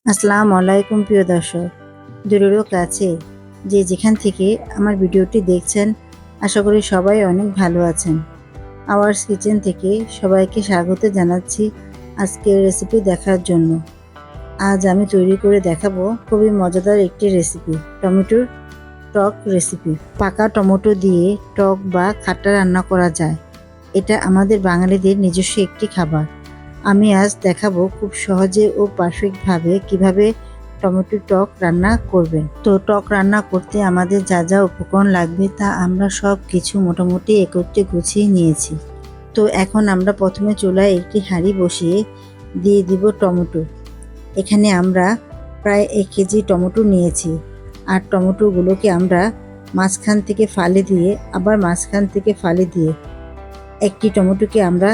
আসসালামু আলাইকুম প্রিয় দর্শক, দূরেরও কাছে যে যেখান থেকে আমার ভিডিওটি দেখছেন, আশা করি সবাই অনেক ভালো আছেন। আওয়ার্স কিচেন থেকে সবাইকে স্বাগত জানাচ্ছি আজকের রেসিপি দেখার জন্য। আজ আমি তৈরি করে দেখাবো খুবই মজাদার একটি রেসিপি, টমেটোর টক রেসিপি। পাকা টমেটো দিয়ে টক বা খাট্টা রান্না করা যায়। এটা আমাদের বাঙালিদের নিজস্ব একটি খাবার। আমি আজ দেখাবো খুব সহজে ও পারফেক্টভাবে কিভাবে টমেটো টক রান্না করবেন। তো টক রান্না করতে আমাদের যা যা উপকরণ লাগবে তা আমরা সব কিছু মোটামুটি একত্রে গুছিয়ে নিয়েছি। তো এখন আমরা প্রথমে চুলায় একটি হাঁড়ি বসিয়ে দিয়ে দিব টমেটো। এখানে আমরা প্রায় 1 কেজি টমেটো নিয়েছি। আর টমেটোগুলোকে আমরা মাঝখান থেকে ফালি দিয়ে আবার মাঝখান থেকে ফালি দিয়ে একটি টমেটোকে আমরা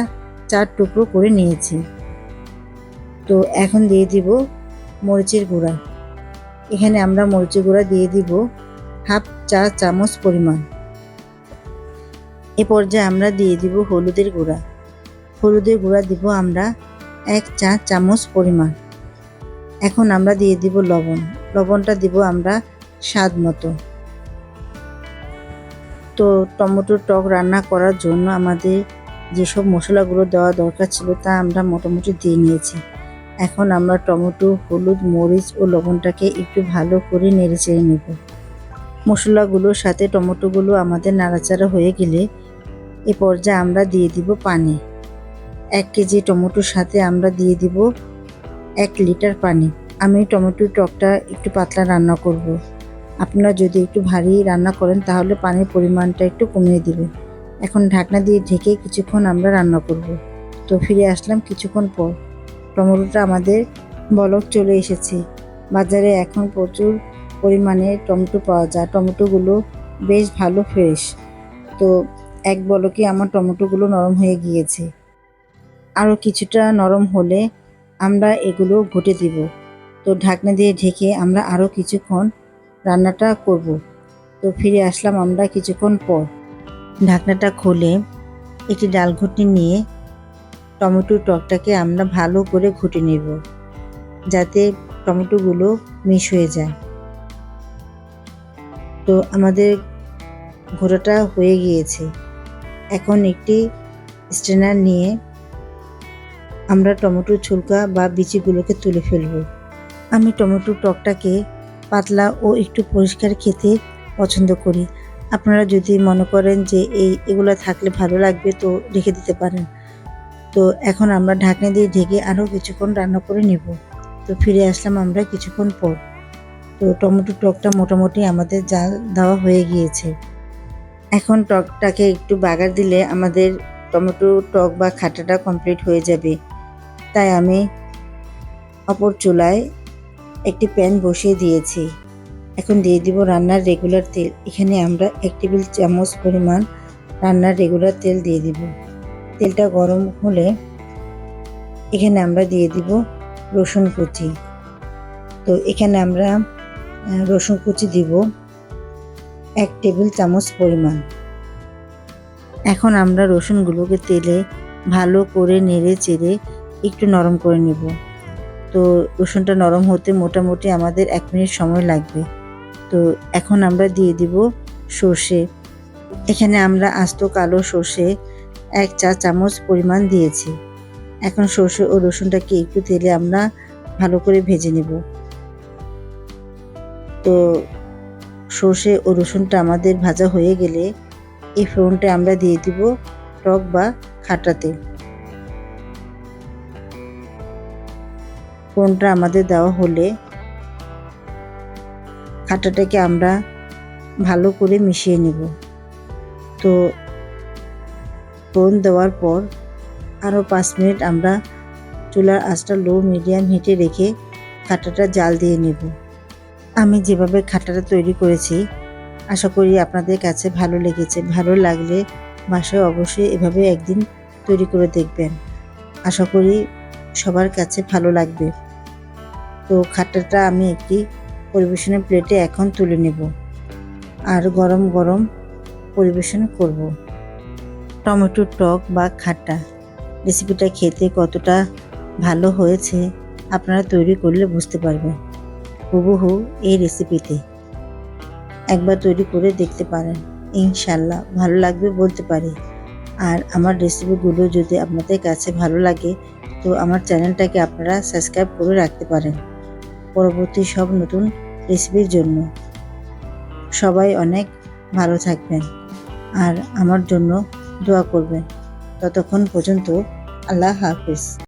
4 টুকরো করে নিয়েছি। তো এখন দিয়ে দিব মরিচের গুঁড়া। এখানে আমরা মরিচের গুঁড়া দিয়ে দিব 1/2 চা চামচ পরিমাণ। এ পর্যায়ে আমরা দিয়ে দিব হলুদের গুঁড়া। হলুদের গুঁড়া দিব আমরা 1 চা চামচ পরিমাণ। এখন আমরা দিয়ে দিব লবণ। লবণটা দিব আমরা স্বাদ মতো। তো টমেটোর টক রান্না করার জন্য আমাদের যেসব মশলাগুলো দেওয়া দরকার ছিল তা আমরা মোটামুটি দিয়ে নিয়েছি। এখন আমরা টমেটো, হলুদ, মরিচ ও লবণটাকে একটু ভালো করে নেড়েচেড়ে নেব। মশলাগুলোর সাথে টমেটোগুলো আমাদের নাড়াচাড়া হয়ে গেলে এ পর্যায়ে আমরা দিয়ে দিব পানি। 1 কেজি টমেটোর সাথে আমরা দিয়ে দিব 1 লিটার পানি। আমি টমেটোর টকটা একটু পাতলা রান্না করব। আপনারা যদি একটু ভারী রান্না করেন তাহলে পানির পরিমাণটা একটু কমিয়ে দিবেন। এখন ঢাকনা দিয়ে ঢেকে কিছুক্ষণ আমরা রান্না করব। তো ফিরে আসলাম কিছুক্ষণ পর। টমেটোটা আমাদের বলক চলে এসেছে। বাজারে এখন প্রচুর পরিমাণে টমেটো পাওয়া যায়। টমেটোগুলো বেশ ভালো ফ্রেশ। তো এক বলকে আমার টমেটোগুলো নরম হয়ে গিয়েছে। আরও কিছুটা নরম হলে আমরা এগুলো ঘুটে দিব। তো ঢাকনা দিয়ে ঢেকে আমরা আরও কিছুক্ষণ রান্নাটা করব। তো ফিরে আসলাম আমরা কিছুক্ষণ পর। ঢাকনাটা খুলে একটি ডাল ঘুটনি নিয়ে টমেটোর টকটাকে আমরা ভালো করে ঘুটে নেব, যাতে টমেটোগুলো মিশ হয়ে যায়। তো আমাদের ঘোটাটা হয়ে গিয়েছে। এখন একটি স্ট্রেনার নিয়ে আমরা টমেটোর ছুলকা বা বিচিগুলোকে তুলে ফেলব। আমি টমেটোর টকটাকে পাতলা ও একটু পরিষ্কার খেতে পছন্দ করি। আপনারা যদি মনে করেন যে এগুলো থাকলে ভালো লাগবে তো রেখে দিতে পারেন। তো এখন আমরা ঢাকনা দিয়ে ঢেকে আরও কিছুক্ষণ রান্না করে নেব। তো ফিরে আসলাম আমরা কিছুক্ষণ পর। তো টমেটো টকটা মোটামুটি আমাদের জাল দেওয়া হয়ে গিয়েছে। এখন টকটাকে একটু বাগার দিলে আমাদের টমেটো টক বা খাটাটা কমপ্লিট হয়ে যাবে। তাই আমি অপর চুলায় একটি প্যান বসিয়ে দিয়েছি। এখন দিয়ে দিব রান্নার রেগুলার তেল। এখানে আমরা 1 টেবিল চামচ পরিমাণ রান্নার রেগুলার তেল দিয়ে দিব। তেলটা গরম হলে এখানে আমরা দিয়ে দিব রসুন কুচি। তো এখানে আমরা রসুন কুচি দিব 1 টেবিল চামচ পরিমাণ। এখন আমরা রসুনগুলোকে তেলে ভালো করে নেড়ে চেড়ে একটু নরম করে নেব। তো রসুনটা নরম হতে মোটামুটি আমাদের 1 মিনিট সময় লাগবে। তো এখন আমরা দিয়ে দিব সর্ষে। এখানে আমরা আস্ত কালো সর্ষে 1 চা চামচ পরিমাণ দিয়েছি। এখন সর্ষে ও রসুনটাকে একটু তেলে আমরা ভালো করে ভেজে নেব। তো সর্ষে ও রসুনটা আমাদের ভাজা হয়ে গেলে এই ফোড়নটা আমরা দিয়ে দিব টক বা খাঁটা তেল। ফোড়নটা আমাদের দেওয়া হলে খাঁটাটাকে আমরা ভালো করে মিশিয়ে নেব। তো ফোড়ন দেওয়ার পর আরও 5 মিনিট আমরা চুলার আঁচটা লো মিডিয়াম হিটে রেখে খাঁটাটা জাল দিয়ে নেব। আমি যেভাবে খাঁটাটা তৈরি করেছি আশা করি আপনাদের কাছে ভালো লেগেছে। ভালো লাগলে বাসায় অবশ্যই এভাবে একদিন তৈরি করে দেখবেন। আশা করি সবার কাছে ভালো লাগবে। তো খাঁটাটা আমি একটি পরিবেশনের প্লেটে এখন তুলে নেব আর গরম গরম পরিবেশন করব। টমেটোর টক বা খাট্টা রেসিপিটা খেতে কতটা ভালো হয়েছে আপনারা তৈরি করলে বুঝতে পারবেন হুবহু এই রেসিপিতে। একবার তৈরি করে দেখতে পারেন, ইনশাল্লাহ ভালো লাগবে বলতে পারি। আর আমার রেসিপিগুলো যদি আপনাদের কাছে ভালো লাগে তো আমার চ্যানেলটাকে আপনারা সাবস্ক্রাইব করে রাখতে পারেন পরবর্তী সব নতুন রেসিপির জন্য। সবাই অনেক ভালো থাকবেন আর আমার জন্য দোয়া করবেন। ততক্ষণ পর্যন্ত আল্লাহ হাফেজ।